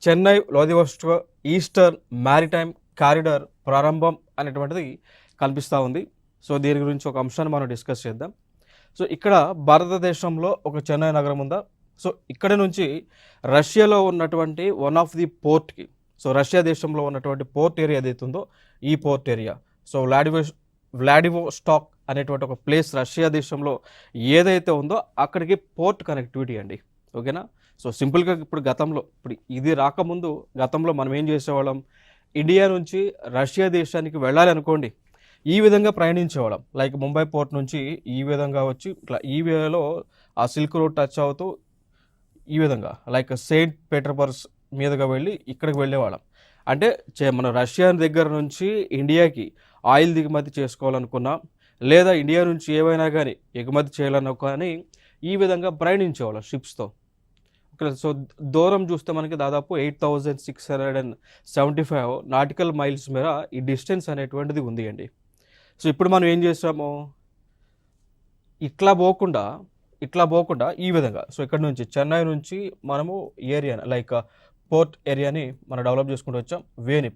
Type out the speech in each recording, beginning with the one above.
Chennai వ్లాదివోస్టోక్ eastern maritime corridor ప్రారంభం అనేటువంటిది కనిపిస్తూ ఉంది. సో దీని గురించి ఒక అంశాన్ని మనం డిస్కస్ చేద్దాం. సో ఇక్కడ భారతదేశంలో ఒక చెన్నై నగరం ఉందా? సో ఇక్కడ నుంచి రష్యాలో ఉన్నటువంటి వన్ ఆఫ్ ది పోర్ట్కి, సో రష్యా దేశంలో ఉన్నటువంటి పోర్ట్ ఏరియా ఏదైతే ఉందో ఈ పోర్ట్ ఏరియా, సో వ్లాడివోస్టాక్ అనేటువంటి ఒక ప్లేస్ రష్యా దేశంలో ఏదైతే ఉందో అక్కడికి పోర్ట్ కనెక్టివిటీ అండి. ఓకేనా? సో సింపుల్గా ఇప్పుడు ఇది రాకముందు గతంలో మనం ఏం చేసేవాళ్ళం, ఇండియా నుంచి రష్యా దేశానికి వెళ్ళాలి అనుకోండి, ఈ విధంగా ప్రయాణించేవాళ్ళం. లైక్ ముంబై పోర్ట్ నుంచి ఈ విధంగా వచ్చి ఇట్లా ఈ వేలో ఆ సిల్క్ రోడ్ టచ్ అవుతూ ఈ విధంగా లైక్ సెయింట్ పీటర్బర్గ్ మీదుగా వెళ్ళి ఇక్కడికి వెళ్ళేవాళ్ళం. అంటే మన రష్యా దగ్గర నుంచి ఇండియాకి ఆయిల్ దిగుమతి చేసుకోవాలనుకున్నా, లేదా ఇండియా నుంచి ఏవైనా కానీ ఎగుమతి చేయాలన్నా కానీ ఈ విధంగా ప్రయాణించేవాళ్ళం షిప్స్తో. సో దూరం చూస్తే మనకి దాదాపు 8675 నాటికల్ మైల్స్ మేర ఈ డిస్టెన్స్ అనేటువంటిది ఉంది అండి. సో ఇప్పుడు మనం ఏం చేసాము, ఇట్లా పోకుండా ఈ విధంగా, సో ఇక్కడ నుంచి చెన్నై నుంచి మనము ఏరియాని లైక్ పోర్ట్ ఏరియాని మనం డెవలప్ చేసుకుంటూ వచ్చాం,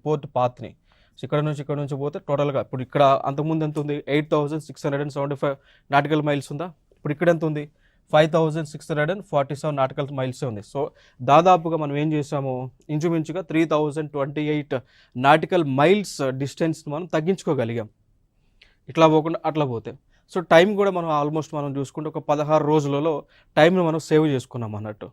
పోర్ట్ పాత్ని. సో ఇక్కడ నుంచి పోతే టోటల్గా ఇప్పుడు ఇక్కడ అంతకుముందు ఎంత ఉంది, 8675 నాటికల్ మైల్స్ ఉందా, ఇప్పుడు ఇక్కడ ఎంత ఉంది, 5647 నాటికల్ మైల్స్ ఉంది. సో దాదాపుగా మనం ఏం చేసాము, ఇంచుమించుగా 3028 నాటికల్ మైల్స్ డిస్టెన్స్ మనం తగ్గించుకోగలిగాం ఇట్లా పోకుండా అట్లా పోతే. సో టైం కూడా మనం ఆల్మోస్ట్ మనం చూసుకుంటే ఒక 16 రోజులలో టైంని మనం సేవ్ చేసుకున్నాం అన్నట్టు.